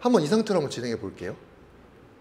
한번 이 상태로 한번 진행해 볼게요.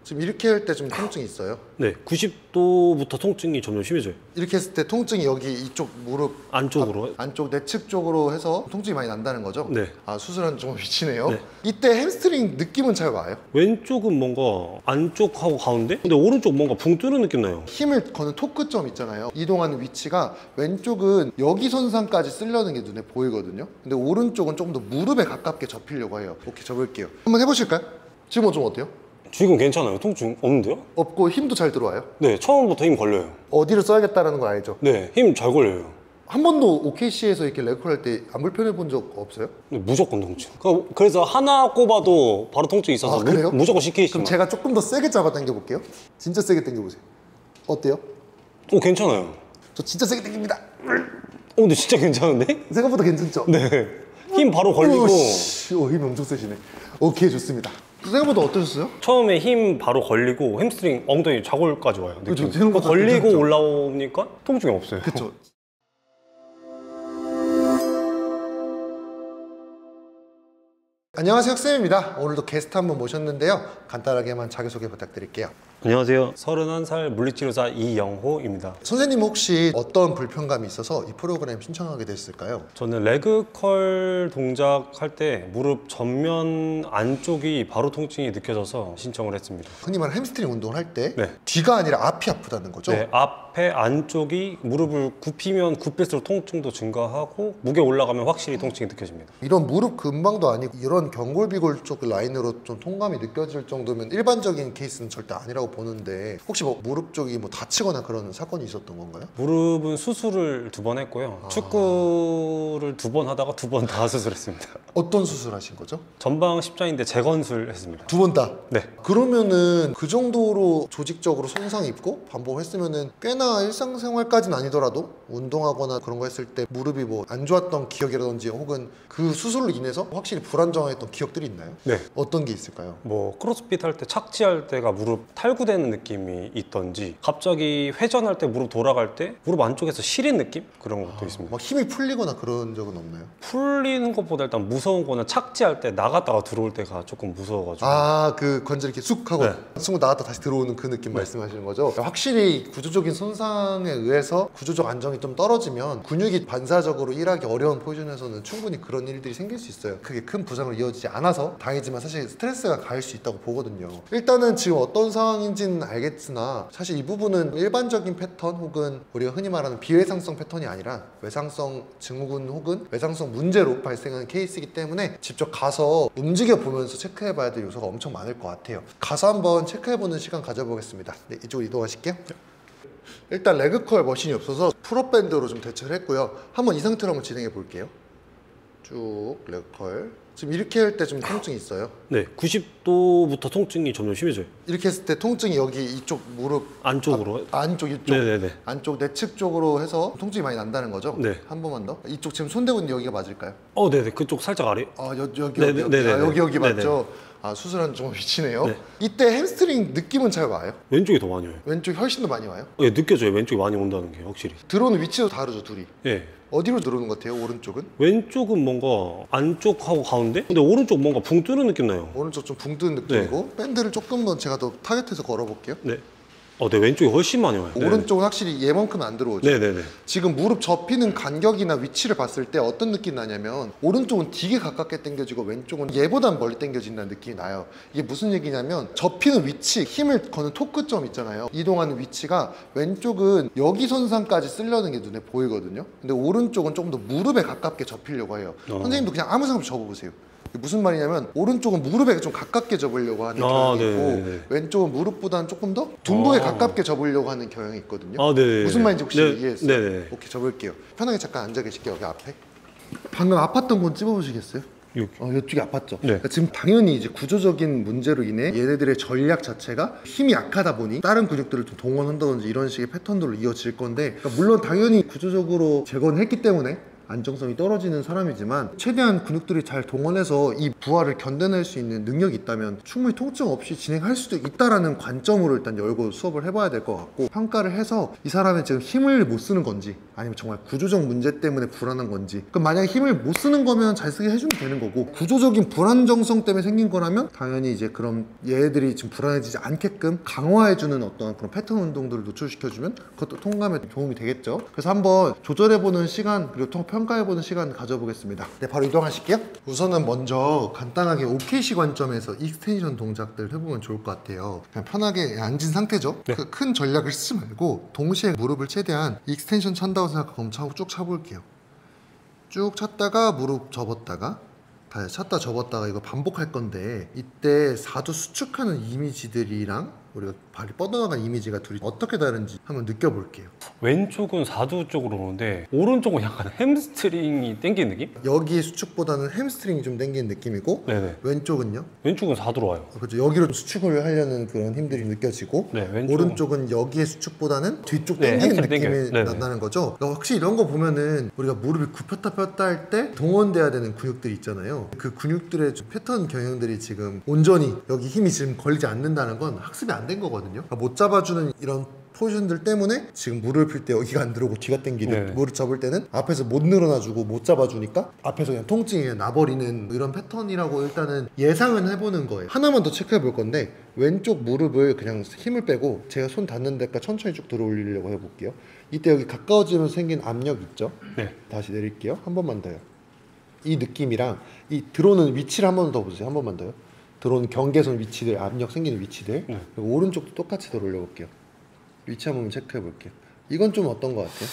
지금 이렇게 할 때 좀 통증이 있어요? 네, 90도부터 통증이 점점 심해져요. 이렇게 했을 때 통증이 여기 이쪽 무릎 안쪽으로? 안쪽 내측 쪽으로 해서 통증이 많이 난다는 거죠? 네. 아, 수술한 좀 위치네요. 네. 이때 햄스트링 느낌은 잘 와요? 왼쪽은 뭔가 안쪽하고 가운데? 근데 오른쪽 뭔가 붕 뜨는 느낌 나요. 힘을 거는 토크점 있잖아요. 이동하는 위치가 왼쪽은 여기 선상까지 쓰려는 게 눈에 보이거든요. 근데 오른쪽은 조금 더 무릎에 가깝게 접히려고 해요. 오케이, 접을게요. 한번 해보실까요? 지금은 좀 어때요? 지금 괜찮아요. 통증 없는데요? 없고 힘도 잘 들어와요? 네, 처음부터 힘 걸려요. 어디를 써야겠다는 거 알죠? 네, 힘 잘 걸려요. 한 번도 OKC에서 이렇게 레그컬 할 때 안 불편해 본 적 없어요? 네, 무조건 통증. 그래서 하나 꼽아도 바로 통증이 있어서 아, 그래요? 무조건 CKC. 그럼 제가 조금 더 세게 잡아 당겨 볼게요. 진짜 세게 당겨 보세요. 어때요? 오, 괜찮아요. 저 진짜 세게 당깁니다. 오, 근데 진짜 괜찮은데? 생각보다 괜찮죠? 네. 힘 바로 걸리고. 힘 엄청 세시네. 오케이, 좋습니다. 생각보다 어떠셨어요? 처음에 힘 바로 걸리고 햄스트링 엉덩이 좌골까지 와요. 그쵸, 느낌. 생각보다 걸리고 괜찮죠? 올라오니까 통증이 없어요. 그쵸. 안녕하세요, 혁쌤입니다. 오늘도 게스트 한 분 모셨는데요. 간단하게만 자기소개 부탁드릴게요. 안녕하세요. 31살 물리치료사 이영호입니다. 선생님 혹시 어떤 불편감이 있어서 이 프로그램 신청하게 됐을까요? 저는 레그컬 동작할 때 무릎 전면 안쪽이 바로 통증이 느껴져서 신청을 했습니다. 흔히 말하는 햄스트링 운동을 할 때 네. 뒤가 아니라 앞이 아프다는 거죠? 네, 앞에 안쪽이 무릎을 굽히면 굽힐수록 통증도 증가하고 무게 올라가면 확실히 통증이 느껴집니다. 이런 무릎 근방도 아니고 이런 경골비골 쪽 라인으로 좀 통감이 느껴질 정도면 일반적인 케이스는 절대 아니라고 보는데 혹시 뭐 무릎 쪽이 뭐 다치거나 그런 사건이 있었던 건가요? 무릎은 수술을 2번 했고요. 축구를 2번 하다가 2번 다 수술했습니다. 어떤 수술하신 거죠? 전방 십자인대 재건술 했습니다. 두 번 다? 네. 그러면은 그 정도로 조직적으로 손상 입고 반복했으면은 꽤나 일상생활까지는 아니더라도 운동하거나 그런 거 했을 때 무릎이 뭐 안 좋았던 기억이라든지 혹은 그 수술로 인해서 확실히 불안정했던 기억들이 있나요? 네. 어떤 게 있을까요? 뭐 크로스핏 할 때 착지할 때가 무릎 탈구되는 느낌이 있던지 갑자기 회전할 때 무릎 돌아갈 때 무릎 안쪽에서 시린 느낌? 그런 것도 있습니다. 막 힘이 풀리거나 그런 적은 없나요? 풀리는 것보다 일단 무서운 거는 착지할 때 나갔다가 들어올 때가 조금 무서워가지고. 아, 그 관절 이렇게 쑥 하고 네. 승우 나갔다 다시 들어오는 그 느낌 말씀하시는 거죠? 확실히 구조적인 손상에 의해서 구조적 안정이 좀 떨어지면 근육이 반사적으로 일하기 어려운 포지션에서는 충분히 그런 일들이 생길 수 있어요. 그게 큰 부상으로 이어지지 않아서 다행이지만 사실 스트레스가 가할 수 있다고 보거든요. 일단은 지금 어떤 상황인지는 알겠으나 사실 이 부분은 일반적인 패턴 혹은 우리가 흔히 말하는 비외상성 패턴이 아니라 외상성 증후군 혹은 외상성 문제로 발생하는 케이스이기 때문에 직접 가서 움직여 보면서 체크해 봐야 될 요소가 엄청 많을 것 같아요. 가서 한번 체크해 보는 시간 가져보겠습니다. 네, 이쪽으로 이동하실게요. 일단 레그컬 머신이 없어서 풀업밴드로 좀 대처를 했고요. 한번 이 상태로 한번 진행해 볼게요. 쭉 레그컬. 지금 이렇게 할 때 좀 통증이 있어요? 네, 90도부터 통증이 점점 심해져요. 이렇게 했을 때 통증이 여기 이쪽 무릎 안쪽으로? 안쪽 이쪽 네네네. 안쪽 내측 쪽으로 해서 통증이 많이 난다는 거죠? 네. 한 번만 더. 이쪽 지금 손 대고 있는 여기가 맞을까요? 네네. 그쪽 살짝 아래. 여기 네네네. 여기 네네. 맞죠? 아, 수술한 좀 위치네요. 네. 이때 햄스트링 느낌은 잘 와요? 왼쪽이 더 많이 와요. 왼쪽이 훨씬 더 많이 와요? 네, 느껴져요. 왼쪽이 많이 온다는 게 확실히. 들어오는 위치도 다르죠, 둘이. 네. 어디로 들어오는 것 같아요, 오른쪽은? 왼쪽은 뭔가 안쪽하고 가운데? 근데 오른쪽 뭔가 붕 뜨는 느낌 나요. 오른쪽 좀 붕 뜨는 느낌이고 밴드를 조금 더 제가 더 타겟해서 걸어볼게요. 네. 네, 왼쪽이 훨씬 많이 와요. 오른쪽은 확실히 얘만큼은 안 들어오죠. 네네네. 지금 무릎 접히는 간격이나 위치를 봤을 때 어떤 느낌이 나냐면 오른쪽은 되게 가깝게 당겨지고 왼쪽은 얘보단 멀리 당겨진다는 느낌이 나요. 이게 무슨 얘기냐면 접히는 위치, 힘을 거는 토크점 있잖아요. 이동하는 위치가 왼쪽은 여기 선상까지 쓰려는 게 눈에 보이거든요. 근데 오른쪽은 조금 더 무릎에 가깝게 접히려고 해요. 선생님도 그냥 아무 생각 없이 접어보세요. 무슨 말이냐면 오른쪽은 무릎에 좀 가깝게 접으려고 하는 경향이 있고 네네네. 왼쪽은 무릎보다는 조금 더 둔부에 가깝게 접으려고 하는 경향이 있거든요. 네네. 무슨 말인지 혹시 네, 이해했어요? 네네. 오케이, 접을게요. 편하게 잠깐 앉아 계실게요. 여기 앞에. 방금 아팠던 건 찝어보시겠어요? 여기. 이쪽이 아팠죠? 네. 그러니까 지금 당연히 이제 구조적인 문제로 인해 얘네들의 전략 자체가 힘이 약하다 보니 다른 근육들을 좀 동원한다든지 이런 식의 패턴들로 이어질 건데, 그러니까 물론 당연히 구조적으로 재건했기 때문에 안정성이 떨어지는 사람이지만 최대한 근육들이 잘 동원해서 이 부하를 견뎌낼 수 있는 능력이 있다면 충분히 통증 없이 진행할 수도 있다라는 관점으로 일단 열고 수업을 해봐야 될 것 같고, 평가를 해서 이 사람이 지금 힘을 못 쓰는 건지 아니면 정말 구조적 문제 때문에 불안한 건지, 그럼 만약에 힘을 못 쓰는 거면 잘 쓰게 해주면 되는 거고, 구조적인 불안정성 때문에 생긴 거라면 당연히 이제 그럼 얘들이 지금 불안해지지 않게끔 강화해주는 어떤 그런 패턴 운동들을 노출시켜주면 그것도 통감에 도움이 되겠죠. 그래서 한번 조절해보는 시간 그리고 평가해보는 시간 가져보겠습니다. 네, 바로 이동하실게요. 우선은 먼저 간단하게 OKC 관점에서 익스텐션 동작들 해보면 좋을 것 같아요. 그냥 편하게 앉은 상태죠. 네. 그 큰 전략을 쓰지 말고 동시에 무릎을 최대한 익스텐션 찬다고 생각하고 쭉 차볼게요. 쭉 찼다가 무릎 접었다가 다시 찼다 접었다가 이거 반복할 건데, 이때 4두 수축하는 이미지들이랑 우리가 발이 뻗어나간 이미지가 둘이 어떻게 다른지 한번 느껴볼게요. 왼쪽은 4두 쪽으로 오는데 오른쪽은 약간 햄스트링이 당기는 느낌? 여기의 수축보다는 햄스트링이 좀 당기는 느낌이고, 네네. 왼쪽은요? 왼쪽은 4두로 와요. 그렇죠. 여기로 수축을 하려는 그런 힘들이 느껴지고, 네, 왼쪽은- 오른쪽은 여기의 수축보다는 뒤쪽 네, 당기는 햄스트링 느낌이 당겨요. 네네. 나는 거죠. 그러니까 확실히 이런 거 보면은 우리가 무릎이 굽혔다 폈다 할 때 동원돼야 되는 근육들이 있잖아요. 그 근육들의 좀 패턴 경향들이 지금 온전히 여기 힘이 지금 걸리지 않는다는 건 학습이 안 된 거거든요. 그러니까 못 잡아주는 이런 포지션들 때문에 지금 무릎을 필 때 여기가 안 들어오고 뒤가 당기는, 네. 무릎 잡을 때는 앞에서 못 늘어나주고 못 잡아주니까 앞에서 그냥 통증이 그냥 나버리는 이런 패턴이라고 일단은 예상은 해보는 거예요. 하나만 더 체크해 볼 건데, 왼쪽 무릎을 그냥 힘을 빼고 제가 손 닿는 데까지 천천히 쭉 들어 올리려고 해볼게요. 이때 여기 가까워지면서 생긴 압력 있죠? 네. 다시 내릴게요. 한 번만 더요. 이 느낌이랑 이 들어오는 위치를 한 번 더 보세요. 한 번만 더요. 들어오는 경계선 위치들, 압력 생기는 위치들. 네. 그리고 오른쪽도 똑같이 들어 올려볼게요. 위치 한번 체크해 볼게요. 이건 좀 어떤 것 같아요?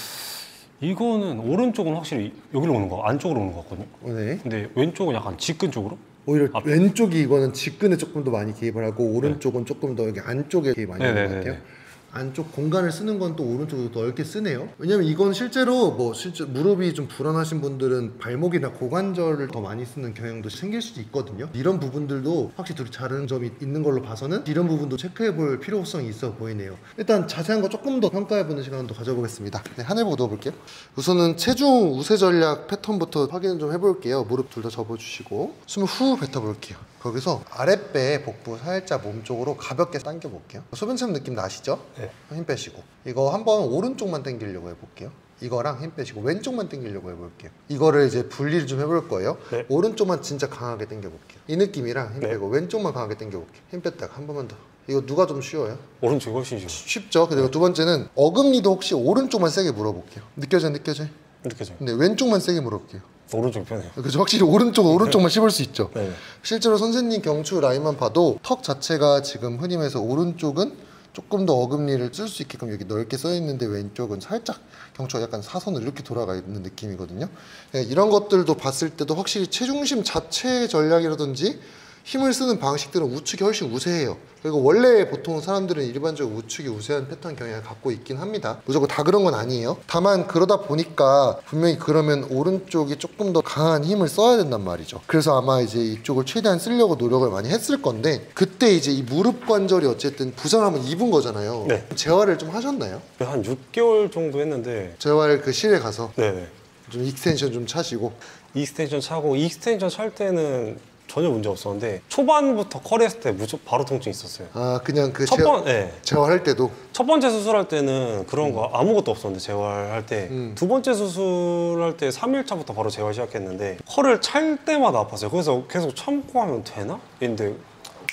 이거는 오른쪽은 확실히 여기로 오는 거, 안쪽으로 오는 것 같거든요. 네. 근데 왼쪽은 약간 직근 쪽으로? 오히려 앞- 왼쪽이 이거는 직근에 조금 더 많이 개입을 하고, 오른쪽은 조금 더 여기 안쪽에 개입 많이 하는 것 네네네네. 같아요. 안쪽 공간을 쓰는 건 또 오른쪽으로 더 넓게 쓰네요. 왜냐면 이건 실제로 실제 무릎이 좀 불안하신 분들은 발목이나 고관절을 더 많이 쓰는 경향도 생길 수도 있거든요. 이런 부분들도 확실히 둘이 다른 점이 있는 걸로 봐서는 이런 부분도 체크해 볼 필요성이 있어 보이네요. 일단 자세한 거 조금 더 평가해 보는 시간도 가져보겠습니다. 네, 하늘 보고 누워볼게요. 우선은 체중 우세 전략 패턴부터 확인 좀 해볼게요. 무릎 둘 다 접어주시고 숨을 후 뱉어볼게요. 거기서 아랫배 복부 살짝 몸쪽으로 가볍게 당겨볼게요. 소변처럼 느낌 나시죠? 네. 힘 빼시고, 이거 한번 오른쪽만 당기려고 해볼게요. 이거랑 힘 빼시고 왼쪽만 당기려고 해볼게요. 이거를 이제 분리를 좀 해볼 거예요. 네. 오른쪽만 진짜 강하게 당겨볼게요. 이 느낌이랑 힘 네. 빼고 왼쪽만 강하게 당겨볼게요. 힘 뺐다가 한 번만 더. 이거 누가 좀 쉬워요? 오른쪽이 훨씬 쉬워요. 쉽죠? 그리고 두 번째는 어금니도 혹시 오른쪽만 세게 물어볼게요. 느껴져요? 느껴져요. 근데 왼쪽만 세게 물어볼게요. 오른쪽이 편해요. 그죠? 확실히 오른쪽만 씹을 수 있죠. 네. 실제로 선생님 경추 라인만 봐도 턱 자체가 지금 흔히 말해서 오른쪽은 조금 더 어금니를 쓸 수 있게끔 여기 넓게 써 있는데, 왼쪽은 살짝 경추가 약간 사선으로 이렇게 돌아가 있는 느낌이거든요. 네, 이런 것들도 봤을 때도 확실히 체중심 자체 전략이라든지 힘을 쓰는 방식들은 우측이 훨씬 우세해요. 그리고 원래 보통 사람들은 일반적으로 우측이 우세한 패턴 경향을 갖고 있긴 합니다. 무조건 다 그런 건 아니에요. 다만 그러다 보니까 분명히 그러면 오른쪽이 조금 더 강한 힘을 써야 된단 말이죠. 그래서 아마 이제 이쪽을 최대한 쓰려고 노력을 많이 했을 건데, 그때 이제 이 무릎 관절이 어쨌든 부상을 한번 입은 거잖아요. 네. 재활을 좀 하셨나요? 한 6개월 정도 했는데 재활 그 실에 가서 네네. 좀 익스텐션 좀 차시고. 익스텐션 차고, 익스텐션 찰 때는 전혀 문제 없었는데 초반부터 컬했을 때 무조건 바로 통증이 있었어요. 아, 그냥 그 네. 재활할 때도. 첫 번째 수술할 때는 그런 거 아무것도 없었는데, 재활할 때 두 번째 수술할 때 3일 차부터 바로 재활 시작했는데 컬을 찰 때마다 아팠어요. 그래서 계속 참고 하면 되나? 근데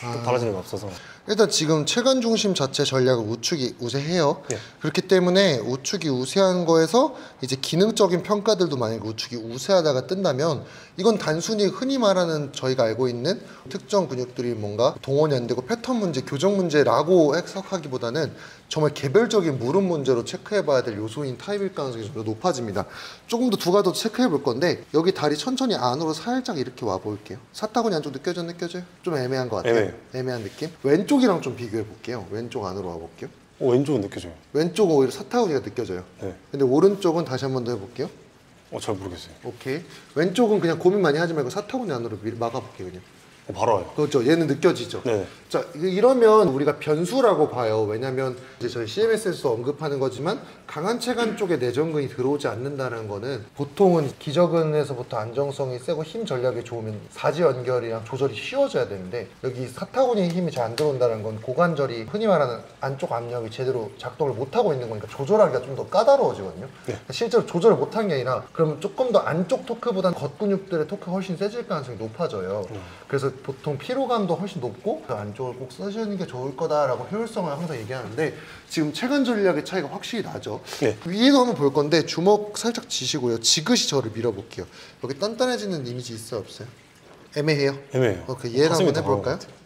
또 달라지는 게 없어서. 일단 지금 체관 중심 자체 전략은 우측이 우세해요. 네. 그렇기 때문에 우측이 우세한 거에서 이제 기능적인 평가들도 만약에 우측이 우세하다가 뜬다면, 이건 단순히 흔히 말하는 저희가 알고 있는 특정 근육들이 뭔가 동원이 안 되고 패턴 문제, 교정 문제라고 해석하기보다는 정말 개별적인 무릎 문제로 체크해 봐야 될 요소인 타입일 가능성이 좀 더 높아집니다. 조금 더 두 가지 더 체크해 볼 건데, 여기 다리 천천히 안으로 살짝 이렇게 와 볼게요. 사타구니 안쪽 느껴져요? 좀 애매한 것 같아요. 애매해요. 애매한 느낌. 왼쪽이랑 좀 비교해 볼게요. 왼쪽 안으로 와 볼게요. 왼쪽은 느껴져요. 왼쪽은 오히려 사타구니가 느껴져요. 네. 근데 오른쪽은 다시 한 번 더 해볼게요. 잘 모르겠어요. 오케이. 왼쪽은 그냥 고민 많이 하지 말고 사타구니 안으로 막아볼게요. 그냥 바로 와요. 그렇죠. 얘는 느껴지죠. 네. 자, 이러면 우리가 변수라고 봐요. 왜냐면 이제 저희 CMS에서 언급하는 거지만 강한 체관 쪽에 내전근이 들어오지 않는다는 거는 보통은 기저근에서부터 안정성이 세고 힘 전략이 좋으면 사지 연결이랑 조절이 쉬워져야 되는데 여기 사타구니에 힘이 잘 안 들어온다는 건 고관절이 흔히 말하는 안쪽 압력이 제대로 작동을 못하고 있는 거니까 조절하기가 좀 더 까다로워지거든요. 네. 실제로 조절을 못한 게 아니라 그러면 조금 더 안쪽 토크보다 겉근육들의 토크가 훨씬 세질 가능성이 높아져요. 그래서 보통 피로감도 훨씬 높고 그 안쪽을 꼭 써주는 게 좋을 거다라고 효율성을 항상 얘기하는데 지금 체관 전략의 차이가 확실히 나죠. 네. 위에도 한번 볼 건데 주먹 살짝 쥐시고요. 지그시 저를 밀어볼게요. 여기 단단해지는 이미지 있어요 없어요? 애매해요? 애매해요. 그 얘를 가슴이 한번 더 강한 것 해볼까요? 같아요.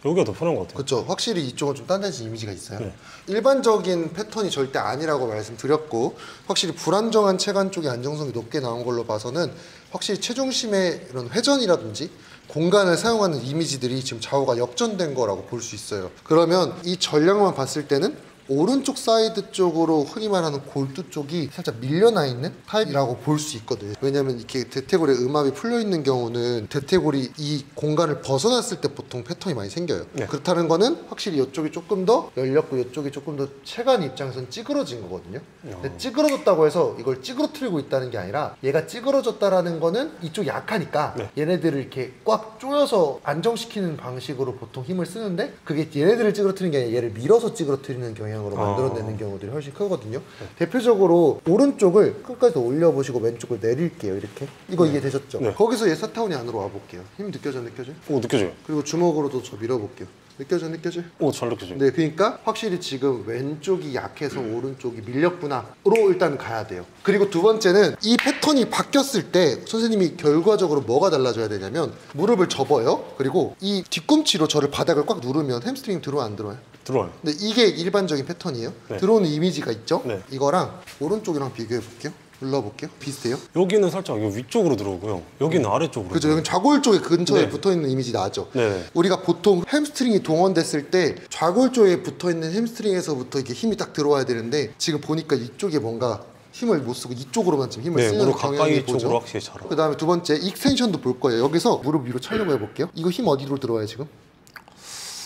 여기가 더 편한 것 같아요. 그렇죠. 확실히 이쪽은 좀 단단해진 이미지가 있어요. 네. 일반적인 패턴이 절대 아니라고 말씀드렸고 확실히 불안정한 체관 쪽이 안정성이 높게 나온 걸로 봐서는 확실히 체중심의 이런 회전이라든지 공간을 사용하는 이미지들이 지금 좌우가 역전된 거라고 볼 수 있어요. 그러면 이 전략만 봤을 때는 오른쪽 사이드 쪽으로 흔히 말하는 골두 쪽이 살짝 밀려나 있는 타입이라고 볼 수 있거든요. 왜냐면 이렇게 대퇴골에 음압이 풀려 있는 경우는 대퇴골이 이 공간을 벗어났을 때 보통 패턴이 많이 생겨요. 네. 그렇다는 거는 확실히 이쪽이 조금 더 열렸고 이쪽이 조금 더 체관 입장에서는 찌그러진 거거든요. 근데 찌그러졌다고 해서 이걸 찌그러뜨리고 있다는 게 아니라 얘가 찌그러졌다라는 거는 이쪽이 약하니까 네. 얘네들을 이렇게 꽉 조여서 안정시키는 방식으로 보통 힘을 쓰는데 그게 얘네들을 찌그러뜨리는 게 아니라 얘를 밀어서 찌그러뜨리는 경향으로 만들어내는 경우들이 훨씬 크거든요. 대표적으로 오른쪽을 끝까지 올려보시고 왼쪽을 내릴게요. 이렇게 이거 이해되셨죠? 네. 거기서 얘 사타구니 안으로 와볼게요. 힘 느껴져요? 오, 느껴져요. 그리고 주먹으로도 저 밀어볼게요. 느껴져요? 오, 잘 느껴져요. 네, 그러니까 확실히 지금 왼쪽이 약해서 오른쪽이 밀렸구나로 일단 가야 돼요. 그리고 두 번째는 이 패턴이 바뀌었을 때 선생님이 결과적으로 뭐가 달라져야 되냐면 무릎을 접어요. 그리고 이 뒤꿈치로 저를 바닥을 꽉 누르면 햄스트링 들어와 안 들어와요? 들어와요. 근데 이게 일반적인 패턴이에요. 네. 들어오는 이미지가 있죠? 네. 이거랑 오른쪽이랑 비교해 볼게요. 눌러볼게요. 비슷해요? 여기는 살짝 여기 위쪽으로 들어오고요. 여기는 아래쪽으로. 그죠? 여기 좌골 쪽에 근처에 네. 붙어있는 이미지 나죠? 네. 우리가 보통 햄스트링이 동원됐을 때 좌골 쪽에 붙어있는 햄스트링에서부터 이게 힘이 딱 들어와야 되는데 지금 보니까 이쪽에 뭔가 힘을 못 쓰고 이쪽으로만 지금 힘을 네, 쓰는 무릎 경향이 가까이 보죠. 쪽으로 확실히 잘. 그 다음에 두 번째 익스텐션도 볼 거예요. 여기서 무릎 위로 차려고 해볼게요. 이거 힘 어디로 들어와요 지금?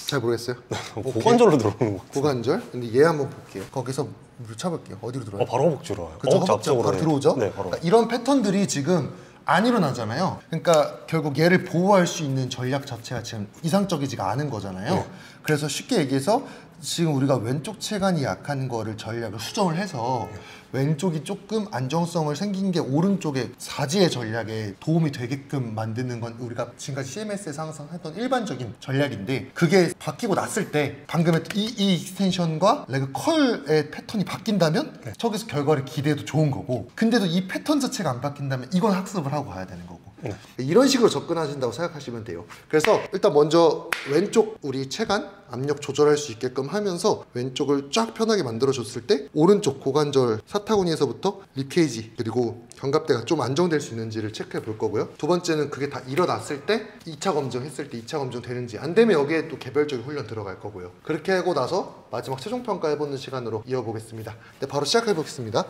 잘 모르겠어요. 고관절로 들어오는 거. 고관절? 근데 얘 한번 볼게요. 거기서 무릎 차볼게요. 어디로 들어와요? 바로 허벅지로 와요. 그쵸, 허벅지 허벅지 앞쪽으로 바로 들어오죠? 네, 바로. 그러니까 이런 패턴들이 지금 안 일어나잖아요. 그러니까 결국 얘를 보호할 수 있는 전략 자체가 지금 이상적이지가 않은 거잖아요. 네. 그래서 쉽게 얘기해서 지금 우리가 왼쪽 체관이 약한 거를 전략을 수정을 해서 왼쪽이 조금 안정성을 생긴 게 오른쪽의 사지의 전략에 도움이 되게끔 만드는 건 우리가 지금까지 CMS에서 항상 했던 일반적인 전략인데 그게 바뀌고 났을 때 방금 했던 이 익스텐션과 레그 컬의 패턴이 바뀐다면 저기서 결과를 기대해도 좋은 거고 근데도 이 패턴 자체가 안 바뀐다면 이건 학습을 하고 가야 되는 거고 이런 식으로 접근하신다고 생각하시면 돼요. 그래서 일단 먼저 왼쪽 우리 체관 압력 조절할 수 있게끔 하면서 왼쪽을 쫙 편하게 만들어줬을 때 오른쪽 고관절 사타구니에서부터 립케이지 그리고 견갑대가 좀 안정될 수 있는지를 체크해 볼 거고요. 두 번째는 그게 다 일어났을 때 2차 검증했을 때 2차 검증 되는지 안 되면 여기에 또 개별적인 훈련 들어갈 거고요. 그렇게 하고 나서 마지막 최종 평가 해보는 시간으로 이어보겠습니다. 네, 바로 시작해 보겠습니다.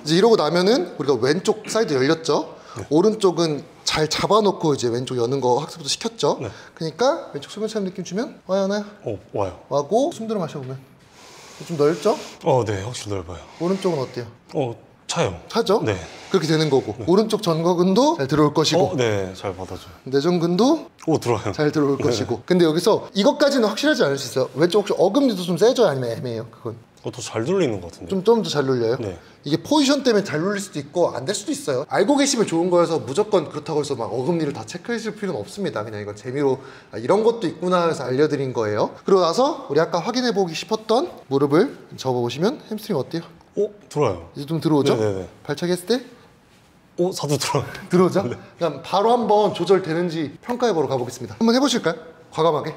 이제 이러고 나면은 우리가 왼쪽 사이드 열렸죠. 오른쪽은 잘 잡아놓고 이제 왼쪽 여는 거 학습도 시켰죠. 네. 그러니까 왼쪽 수면차는 느낌 주면 와요 나요 와요. 와고 숨 들어 마셔보면 좀 넓죠. 네, 확실히 넓어요. 오른쪽은 어때요? 차요. 차죠? 네. 그렇게 되는 거고 오른쪽 전거근도 잘 들어올 것이고 네, 잘 받아줘요. 내전근도 들어와요. 잘 들어올 네. 것이고 근데 여기서 이것까지는 확실하지 않을 수 있어요. 왼쪽 혹시 어금니도 좀 세져요? 아니면 애매해요? 그건 더 잘 돌리는 것 같은데. 좀 더 잘 눌려요? 네. 이게 포지션 때문에 잘 눌릴 수도 있고 안 될 수도 있어요. 알고 계시면 좋은 거여서 무조건 그렇다고 해서 막 어금니를 다 체크하실 필요는 없습니다. 그냥 이건 재미로 이런 것도 있구나 해서 알려드린 거예요. 그러고 나서 우리 아까 확인해 보기 싶었던 무릎을 접어보시면 햄스트링 어때요? 들어와요. 이제 좀 들어오죠? 네네네. 발차기 했을 때 사도 들어와요. 들어오죠? 그럼 바로 한번 조절되는지 평가해 보러 가보겠습니다. 한번 해보실까요? 과감하게.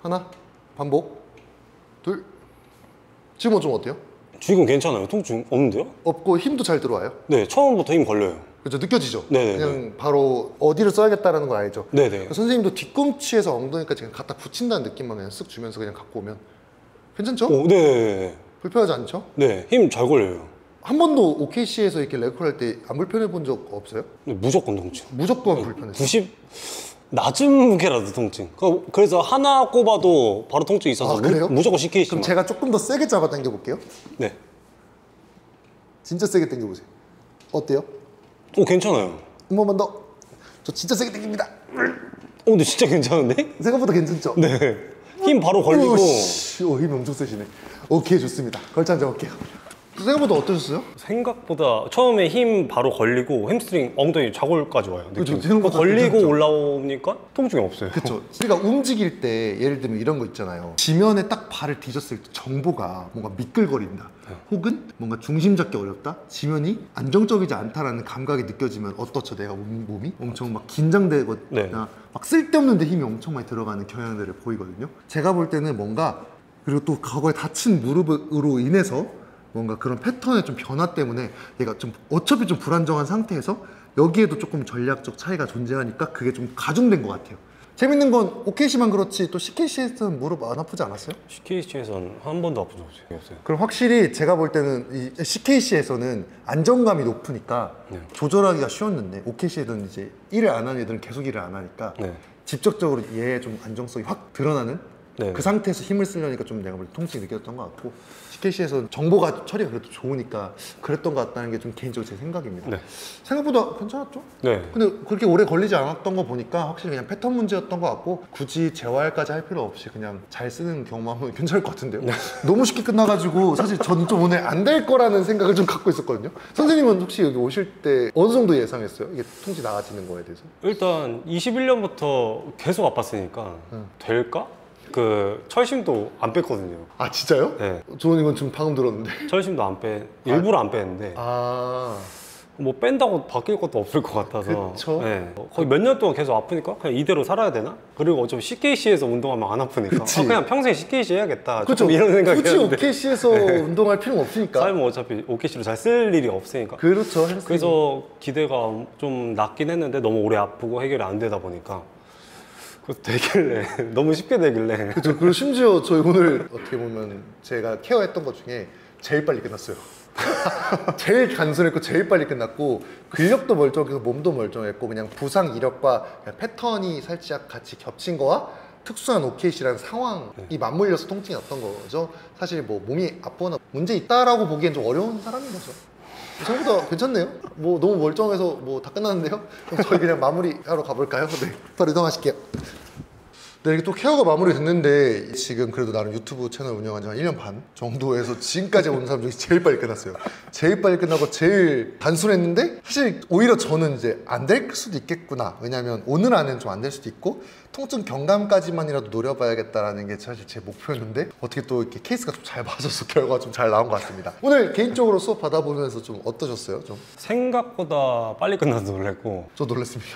하나, 반복, 둘. 지금은 좀 어때요? 지금 괜찮아요. 통증 없는데요? 없고 힘도 잘 들어와요. 네, 처음부터 힘 걸려요. 그죠? 느껴지죠? 네네네. 그냥 바로 어디를 써야겠다라는 걸 알죠? 네네. 선생님도 뒤꿈치에서 엉덩이까지 그냥 갖다 붙인다는 느낌만 그냥 쓱 주면서 그냥 갖고 오면 괜찮죠? 오, 네. 불편하지 않죠? 네, 힘 잘 걸려요. 한 번도 OKC에서 이렇게 레이컬 할 때 안 불편해 본 적 없어요? 근데 무조건 통증. 무조건 불편했어요. 90 낮은 무게라도 통증. 그래서 하나 꼽아도 바로 통증이 있어서 아, 그래요? 무조건 CKC. 그럼 제가 조금 더 세게 잡아 당겨 볼게요. 네. 진짜 세게 당겨 보세요. 어때요? 오, 괜찮아요. 한 번만 더. 저 진짜 세게 당깁니다. 오, 근데 진짜 괜찮은데? 생각보다 괜찮죠? 네. 힘 바로 걸리고. 힘 엄청 세시네. 오케이, 좋습니다. 걸차 앉아 볼게요. 생각보다 어떠셨어요? 생각보다 처음에 힘 바로 걸리고 햄스트링 엉덩이 좌골까지 와요. 그죠, 느낌. 생각보다 걸리고 괜찮죠? 올라오니까 통증이 없어요. 그렇죠. 그러니까 움직일 때 예를 들면 이런 거 있잖아요. 지면에 딱 발을 뒤졌을 때 정보가 뭔가 미끌거린다. 혹은 뭔가 중심 잡기 어렵다. 지면이 안정적이지 않다라는 감각이 느껴지면 어떻죠? 내가 몸이 엄청 막 긴장되거나 네. 막 쓸데없는데 힘이 엄청 많이 들어가는 경향들을 보이거든요. 제가 볼 때는 뭔가 그리고 또 과거에 다친 무릎으로 인해서 뭔가 그런 패턴의 좀 변화 때문에 얘가 좀 어차피 좀 불안정한 상태에서 여기에도 조금 전략적 차이가 존재하니까 그게 좀 가중된 것 같아요. 재밌는 건 OKC만 그렇지 또 CKC에서는 무릎 안 아프지 않았어요? CKC에서는 한 번도 아픈 적 없어요. 그럼 확실히 제가 볼 때는 이 CKC에서는 안정감이 높으니까 네. 조절하기가 쉬웠는데 OKC에서는 이제 일을 안 하는 애들은 계속 일을 안 하니까 네. 직접적으로 얘의 좀 안정성이 확 드러나는 네. 그 상태에서 힘을 쓰려니까 좀 내가 볼 때 통증이 느껴졌던 것 같고 CKC에서는 정보가 처리가 그래도 좋으니까 그랬던 것 같다는 게 좀 개인적으로 제 생각입니다. 네. 생각보다 괜찮았죠? 네. 근데 그렇게 오래 걸리지 않았던 거 보니까 확실히 그냥 패턴 문제였던 것 같고 굳이 재활까지 할 필요 없이 그냥 잘 쓰는 경험만 하면 괜찮을 것 같은데요? 너무 쉽게 끝나가지고 사실 저는 좀 오늘 안 될 거라는 생각을 좀 갖고 있었거든요. 선생님은 혹시 여기 오실 때 어느 정도 예상했어요? 이게 통증 나아지는 거에 대해서? 일단 21년부터 계속 아팠으니까 될까? 그 철심도 안 뺐거든요. 아 진짜요? 네. 저는 이건 지금 방금 들었는데. 철심도 일부러 안 뺐는데 아 뭐 뺀다고 바뀔 것도 없을 것 같아서. 그쵸. 네. 거의 몇 년 동안 계속 아프니까 그냥 이대로 살아야 되나? 그리고 어차피 CKC에서 운동하면 안 아프니까 그치. 아, 그냥 평생 CKC 해야겠다. 그렇죠. 조금 이런 굳이 생각이었는데 OKC에서 운동할 필요는 없으니까. 삶은 어차피 OKC로 잘 쓸 일이 없으니까. 그렇죠. 헬스는. 그래서 기대가 좀 낮긴 했는데 너무 오래 아프고 해결이 안 되다 보니까 그래서 되길래 너무 쉽게 되길래 그렇죠. 그리고 심지어 저희 오늘 어떻게 보면 제가 케어했던 것 중에 제일 빨리 끝났어요. 제일 단순했고 제일 빨리 끝났고 근력도 멀쩡해서 몸도 멀쩡했고 그냥 부상 이력과 그냥 패턴이 살짝 같이 겹친 거와 특수한 OKC라는 상황이 맞물려서 통증이 났던 거죠. 사실 뭐 몸이 아프거나 문제 있다라고 보기엔 좀 어려운 사람인 거죠. 생각보다 괜찮네요. 뭐 너무 멀쩡해서 뭐 다 끝났는데요. 그럼 저희 그냥 마무리하러 가볼까요? 네, 바로 이동하실게요. 네, 이렇게 또 케어가 마무리됐는데 지금 그래도 나름 유튜브 채널 운영한 지 한 1년 반 정도에서 지금까지 온 사람 중에 제일 빨리 끝났어요. 제일 빨리 끝나고 제일 단순했는데 사실 오히려 저는 이제 안 될 수도 있겠구나. 왜냐면 오늘 안에는 좀 안 될 수도 있고 통증 경감까지만이라도 노려봐야겠다라는 게 사실 제 목표였는데 어떻게 또 이렇게 케이스가 좀 잘 맞아서 결과가 좀 잘 나온 것 같습니다. 오늘 개인적으로 수업 받아보면서 좀 어떠셨어요? 좀? 생각보다 빨리 끝나서 놀랬고 저 놀랐습니다.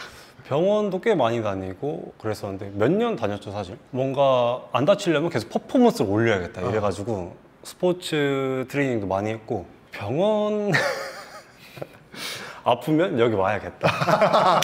병원도 꽤 많이 다니고 그랬었는데 몇 년 다녔죠 사실. 뭔가 안 다치려면 계속 퍼포먼스를 올려야겠다 이래가지고 스포츠 트레이닝도 많이 했고 병원 아프면 여기 와야겠다.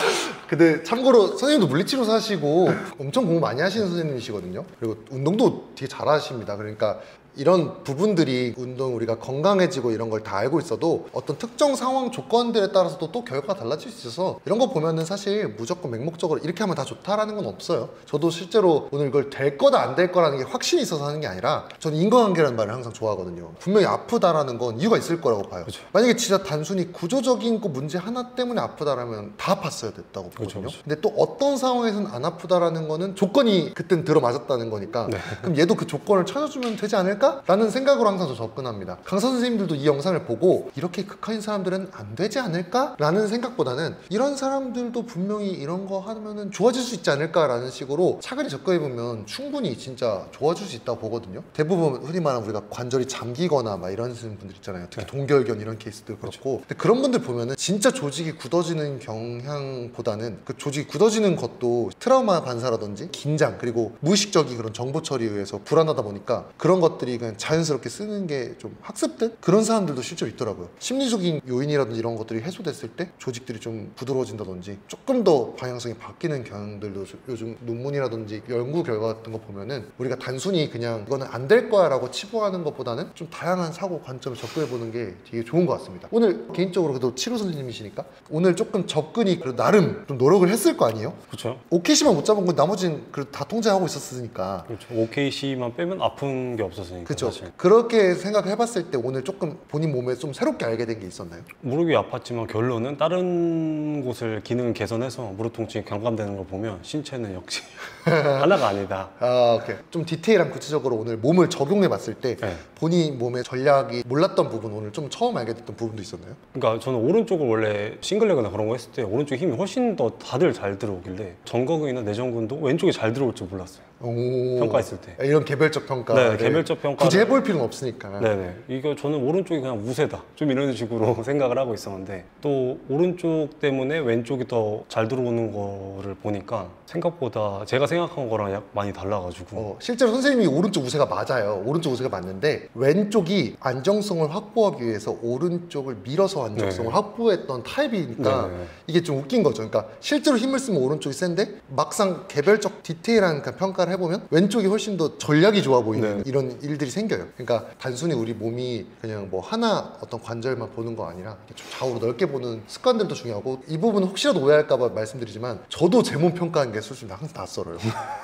근데 참고로 선생님도 물리치료사 하시고 엄청 공부 많이 하시는 선생님이시거든요. 그리고 운동도 되게 잘하십니다. 그러니까 이런 부분들이 운동 우리가 건강해지고 이런 걸 다 알고 있어도 어떤 특정 상황 조건들에 따라서도 또 결과가 달라질 수 있어서 이런 거 보면은 사실 무조건 맹목적으로 이렇게 하면 다 좋다라는 건 없어요. 저도 실제로 오늘 이걸 될 거다 안 될 거라는 게 확신이 있어서 하는 게 아니라 저는 인과관계라는 말을 항상 좋아하거든요. 분명히 아프다라는 건 이유가 있을 거라고 봐요. 그쵸. 만약에 진짜 단순히 구조적인 거 문제 하나 때문에 아프다라면 다 아팠어야 됐다고 보거든요. 그쵸. 근데 또 어떤 상황에서는 안 아프다라는 거는 조건이 그땐 들어맞았다는 거니까 네. 그럼 얘도 그 조건을 찾아주면 되지 않을까? 라는 생각으로 항상 저 접근합니다. 강사 선생님들도 이 영상을 보고 이렇게 극한인 사람들은 안 되지 않을까? 라는 생각보다는 이런 사람들도 분명히 이런 거 하면은 좋아질 수 있지 않을까? 라는 식으로 차근히 접근해보면 충분히 진짜 좋아질 수 있다고 보거든요. 대부분 흔히 말하는 우리가 관절이 잠기거나 막 이런 분들 있잖아요. 특히 동결견 이런 케이스들 그렇고 근데 그런 분들 보면은 진짜 조직이 굳어지는 경향보다는 그 조직이 굳어지는 것도 트라우마 반사라든지 긴장 그리고 무의식적인 그런 정보 처리에 의해서 불안하다 보니까 그런 것들이 것들이 그냥 자연스럽게 쓰는 게 좀 학습된 그런 사람들도 실제로 있더라고요. 심리적인 요인이라든지 이런 것들이 해소됐을 때 조직들이 좀 부드러워진다든지 조금 더 방향성이 바뀌는 경향들도 요즘 논문이라든지 연구 결과 같은 거 보면은 우리가 단순히 그냥 이거는 안 될 거야 라고 치부하는 것보다는 좀 다양한 사고 관점을 접근해 보는 게 되게 좋은 것 같습니다. 오늘 개인적으로 그래도 치료 선생님이시니까 오늘 조금 접근이 그래도 나름 좀 노력을 했을 거 아니에요? 그렇죠. OKC만 못 잡은 건 나머지는 그래도 다 통제하고 있었으니까. 그렇죠. OKC만 빼면 아픈 게 없었으니까. 그렇죠. 사실. 그렇게 생각을 해봤을 때 오늘 조금 본인 몸에 좀 새롭게 알게 된 게 있었나요? 무릎이 아팠지만 결론은 다른 곳을 기능을 개선해서 무릎 통증이 경감되는 걸 보면 신체는 역시 하나가 아니다. 아, 오케이. 좀 디테일한 구체적으로 오늘 몸을 적용해봤을 때 네. 본인 몸의 전략이 몰랐던 부분 오늘 좀 처음 알게 됐던 부분도 있었나요? 그러니까 저는 오른쪽을 원래 싱글레그나 그런 거 했을 때 오른쪽 힘이 훨씬 더 다들 잘 들어오길래 정거근이나 내전근도 왼쪽이 잘 들어올 줄 몰랐어요. 오. 평가했을 때. 이런 개별적 평가. 네, 개별적 평가. 굳이 해볼 필요는 없으니까. 네네. 이거 저는 오른쪽이 그냥 우세다. 좀 이런 식으로 생각을 하고 있었는데 또 오른쪽 때문에 왼쪽이 더 잘 들어오는 거를 보니까 생각보다 제가 생각한 거랑 많이 달라가지고. 실제로 선생님이 오른쪽 우세가 맞아요. 오른쪽 우세가 맞는데 왼쪽이 안정성을 확보하기 위해서 오른쪽을 밀어서 안정성을 네. 확보했던 타입이니까 네. 이게 좀 웃긴 거죠. 그러니까 실제로 힘을 쓰면 오른쪽이 센데 막상 개별적 디테일한 그 평가를 해보면 왼쪽이 훨씬 더 전략이 좋아 보이는 네. 이런 일들이 생겨요. 그러니까 단순히 우리 몸이 그냥 뭐 하나 어떤 관절만 보는 거 아니라 좀 좌우로 넓게 보는 습관들도 중요하고 이 부분은 혹시라도 오해할까봐 말씀드리지만 저도 제 몸 평가하는 게 솔직히 항상 낯설어요.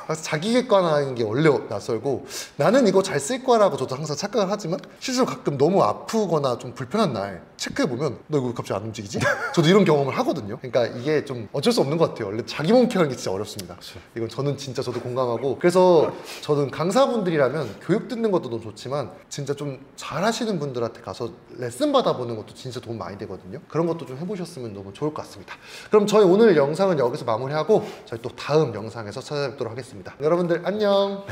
그래서 자기 객관화하는 게 원래 낯설고 나는 이거 잘 쓸 거라고 저도 항상 착각을 하지만 실제로 가끔 너무 아프거나 좀 불편한 날 체크해보면 너 이거 갑자기 안 움직이지? 저도 이런 경험을 하거든요. 그러니까 이게 좀 어쩔 수 없는 것 같아요. 원래 자기 몸 케어하는 게 진짜 어렵습니다. 이건 저는 진짜 저도 공감하고 그래서 저는 강사분들이라면 교육 듣는 것도 너무 좋지만 진짜 좀 잘하시는 분들한테 가서 레슨 받아보는 것도 진짜 도움 많이 되거든요. 그런 것도 좀 해보셨으면 너무 좋을 것 같습니다. 그럼 저희 오늘 영상은 여기서 마무리하고 저희 또 다음 영상에서 찾아뵙도록 하겠습니다. 여러분들 안녕.